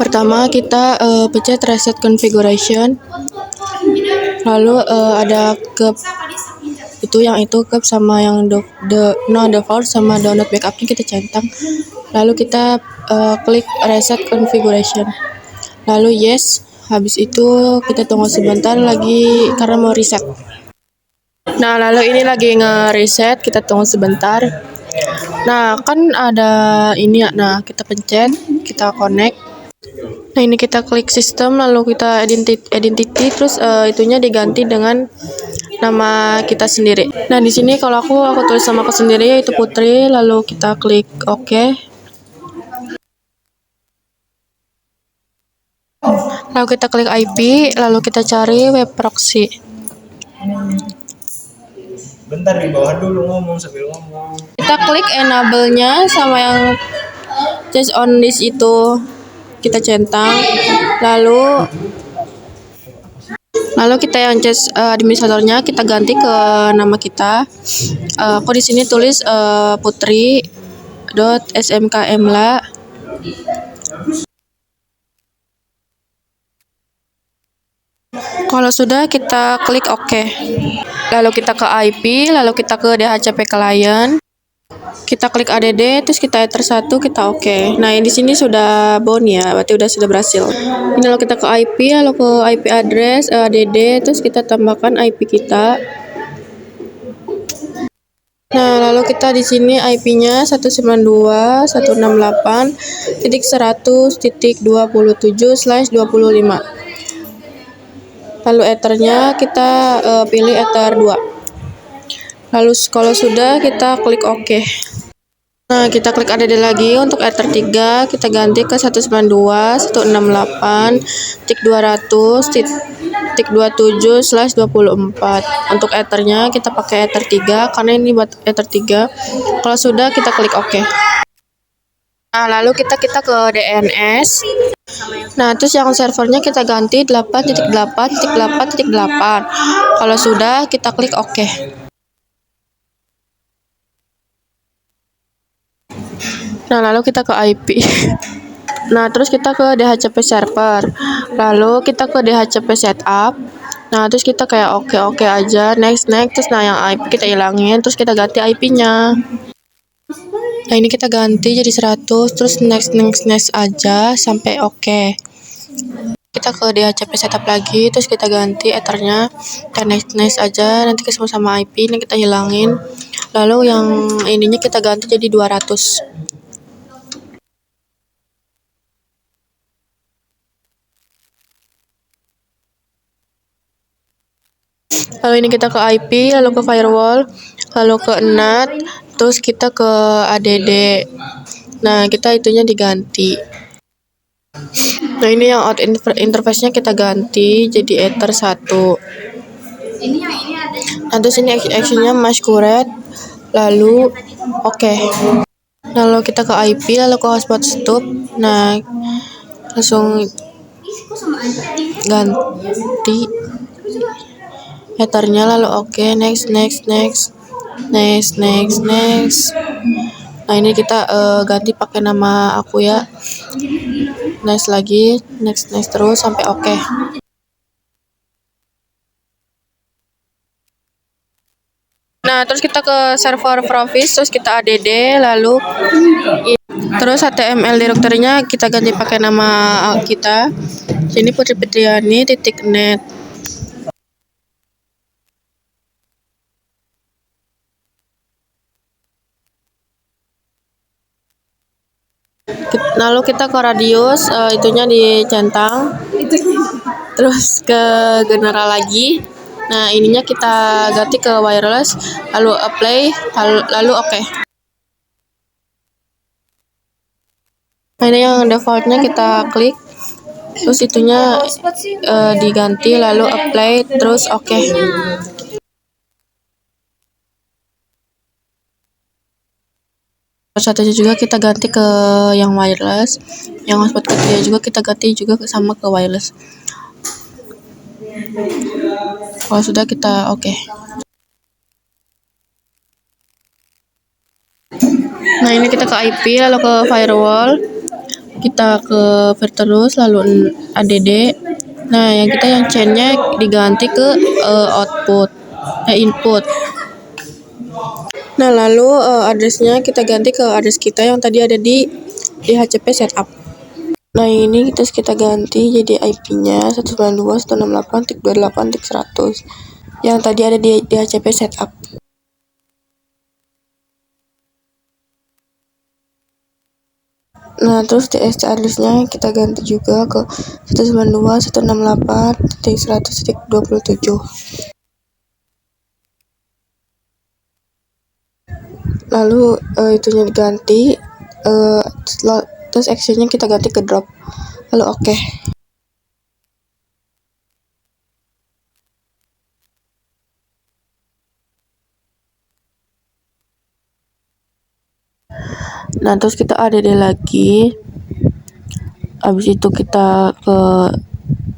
Pertama kita pencet reset configuration, lalu ada cup itu cup sama yang no default sama download backupnya kita centang, lalu kita klik reset configuration, lalu yes. Habis itu kita tunggu sebentar lagi karena mau reset. Nah, lalu ini lagi nge-reset, kita tunggu sebentar. Nah, kan ada ini ya. Nah, kita pencet, kita connect. Nah, ini kita klik sistem, lalu kita identity, terus itunya diganti dengan nama kita sendiri. Nah, di sini kalau aku tulis sama aku sendiri yaitu Putri, lalu kita klik OK. Lalu kita klik IP, lalu kita cari web proxy. Bentar di bawah dulu ngomong sambil ngomong. Kita klik enable-nya sama yang change on list itu kita centang, lalu kita yang change administratornya kita ganti ke nama kita. Aku di sini tulis putri.smkmla. Kalau sudah kita klik OK. Lalu kita ke IP, lalu kita ke DHCP client. Kita klik ADD, terus kita enter 1, kita OK. Nah, di sini sudah bound ya, berarti sudah berhasil. Ini lalu kita ke IP, lalu ke IP address ADD, terus kita tambahkan IP kita. Nah, lalu kita di sini IP-nya 192.168.100.27/25. Lalu ethernya kita pilih ether 2. Lalu kalau sudah kita klik OK. Nah, kita klik ADD lagi untuk ether 3, kita ganti ke 192.168.200.27/24. Untuk ethernya kita pakai ether 3 karena ini buat ether 3. Kalau sudah kita klik OK. Nah, lalu kita ke DNS. Nah, terus yang servernya kita ganti 8.8.8.8. Kalau sudah kita klik OK. Nah, lalu kita ke IP. Nah, terus kita ke DHCP server. Lalu kita ke DHCP setup. Nah, terus kita kayak oke aja, next. Terus nah yang IP kita hilangin, terus kita ganti IP-nya. Nah, ini kita ganti jadi 100, terus next aja sampai oke. Kita ke DHCP setup lagi, terus kita ganti ethernya, kita next aja, nanti ketemu sama IP, ini kita hilangin. Lalu yang ininya kita ganti jadi 200. Lalu ini kita ke IP, lalu ke firewall, lalu ke NAT, terus kita ke ADD. Nah, kita itunya diganti. Nah, ini yang out interface-nya kita ganti jadi ether 1. Nah, terus ini action-nya masquerade, lalu oke. Lalu kita ke IP, lalu ke hotspot stop. Nah, langsung ganti ethernya, lalu oke, next. Nah, ini kita ganti pakai nama aku ya, next lagi, next terus sampai oke. Nah, terus kita ke server Provis, terus kita ADD, lalu terus HTML directory-nya kita ganti pakai nama kita. Sini putrifitriani.net. Lalu kita ke radius, itunya dicentang, terus ke general lagi. Nah, ininya kita ganti ke wireless, lalu apply, lalu oke. Nah, ini yang defaultnya kita klik, terus itunya diganti, lalu apply, terus oke. Satunya juga kita ganti ke yang wireless, yang hotspot ketiga juga kita ganti juga sama ke wireless. Kalau sudah kita oke. Nah, ini kita ke IP, lalu ke firewall, kita ke ver terus, lalu add. Nah, yang chain-nya diganti ke input. Nah, lalu address-nya kita ganti ke address kita yang tadi ada di DHCP setup. Nah, ini terus kita ganti jadi IP-nya 192.168.28.100 yang tadi ada di DHCP setup. Nah, terus DSC address-nya kita ganti juga ke 192.168.100.27. Lalu itunya diganti, terus actionnya kita ganti ke drop, lalu oke. Nah, terus kita add lagi, habis itu kita ke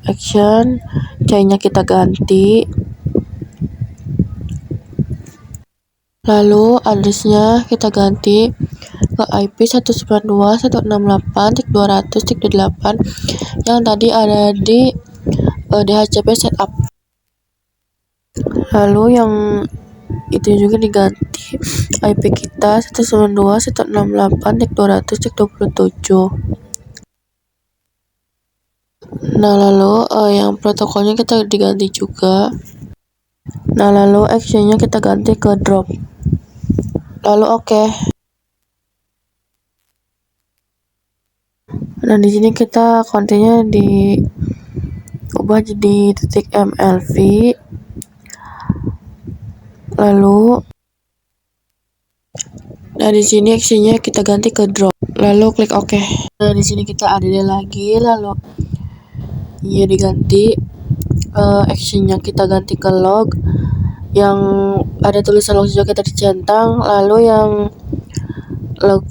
action, chainnya kita ganti, lalu address-nya kita ganti ke IP 192.168.200.8 yang tadi ada di DHCP setup. Lalu yang itu juga diganti IP kita 192.168.200.27. Nah, lalu yang protokolnya kita diganti juga. Nah, lalu actionnya kita ganti ke drop, lalu oke. Nah, di sini kita kontennya diubah jadi .mlv, lalu nah di sini actionnya kita ganti ke drop, lalu klik oke. Nah, di sini kita add lagi, lalu ya diganti actionnya kita ganti ke log, yang ada tulisan log juga kita dicentang, lalu yang log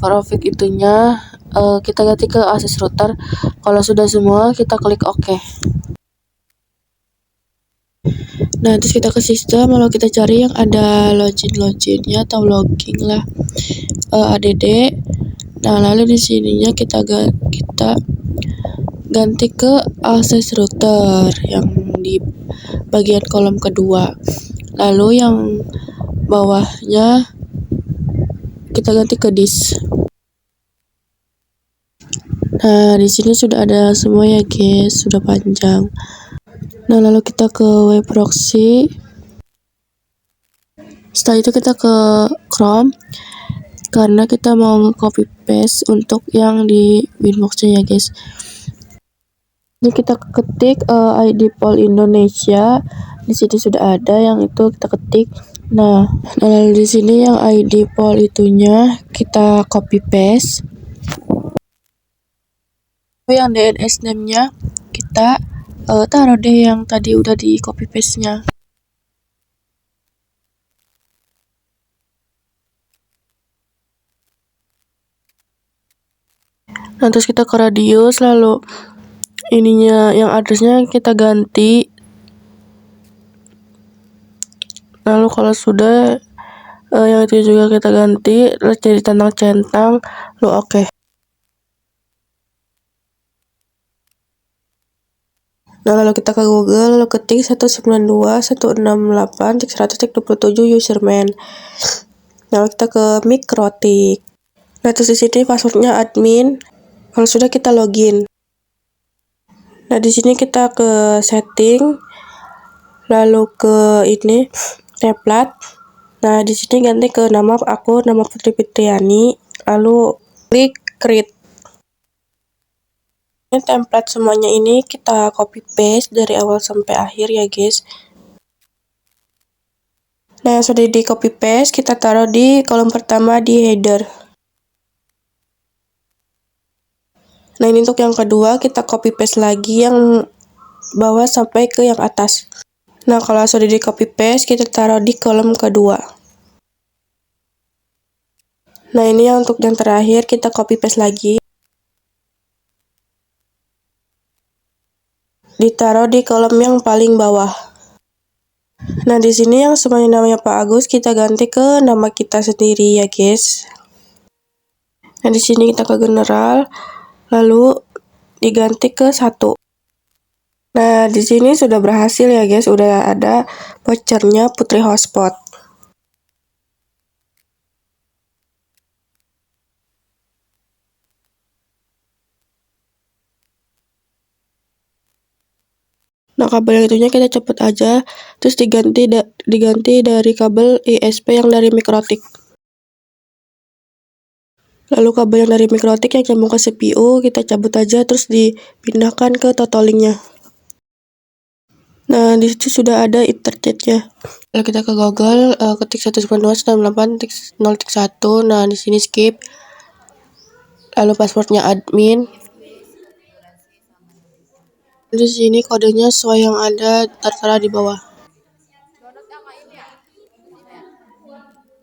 traffic itunya kita ganti ke access router. Kalau sudah semua kita klik oke. Nah, terus kita ke sistem, lalu kita cari yang ada loginnya atau logging lah, add. Nah, lalu di sininya kita ganti ke access router yang di bagian kolom kedua, lalu yang bawahnya kita ganti ke disk. Nah, di sini sudah ada semua ya guys, sudah panjang. Nah, lalu kita ke web proxy. Setelah itu kita ke Chrome karena kita mau nge-copy paste untuk yang di Winbox-nya ya guys. Ini kita ketik ID Pol Indonesia. Di sini sudah ada yang itu kita ketik. Nah, lalu di sini yang ID Pol itunya kita copy paste. Yang DNS name-nya kita taruh deh yang tadi udah di copy paste-nya. Nah, terus kita ke radius, lalu ininya yang address-nya kita ganti. Lalu kalau sudah yang itu juga kita ganti, terus jadi tentang centang, lalu oke. Nah, lalu kita ke Google, lalu ketik 192.168.100.27 username. Lalu kita ke Mikrotik. Nah, terus di sini passwordnya admin. Kalau sudah kita login. Nah, di sini kita ke setting, lalu ke ini template. Nah, di sini ganti ke nama aku, nama Putri Fitriani, lalu klik create. Ini template semuanya ini kita copy paste dari awal sampai akhir ya guys. Nah, yang sudah di copy paste kita taruh di kolom pertama di header. Nah, ini untuk yang kedua kita copy paste lagi yang bawah sampai ke yang atas. Nah, kalau sudah di copy paste kita taruh di kolom kedua. Nah, ini yang untuk yang terakhir kita copy paste lagi, ditaruh di kolom yang paling bawah. Nah, di sini yang semuanya namanya Pak Agus kita ganti ke nama kita sendiri ya guys. Nah, di sini kita ke general, lalu diganti ke 1. Nah, di sini sudah berhasil ya guys, udah ada vouchernya Putri Hotspot. Nah, kabel yang itunya kita cepet aja, terus diganti dari kabel ISP yang dari Mikrotik. Lalu kabel yang dari Mikrotik yang nyambung ke CPU kita cabut aja, terus dipindahkan ke Totolink-nya. Nah, di situ sudah ada interchange-nya. Lalu kita ke Google, ketik 192.168.0.1. Nah, di sini skip. Lalu passwordnya admin. Di sini kodenya sesuai yang ada tertera di bawah.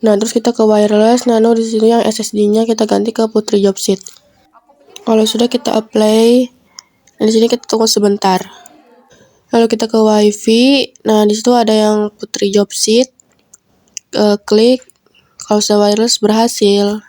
Nah, terus kita ke wireless. Nah, di sini yang SSD-nya kita ganti ke Putri Jobseed. Kalau sudah kita apply. Nah, di sini kita tunggu sebentar. Lalu kita ke WiFi. Nah, di situ ada yang Putri Jobseed. Klik. Kalau sudah wireless berhasil.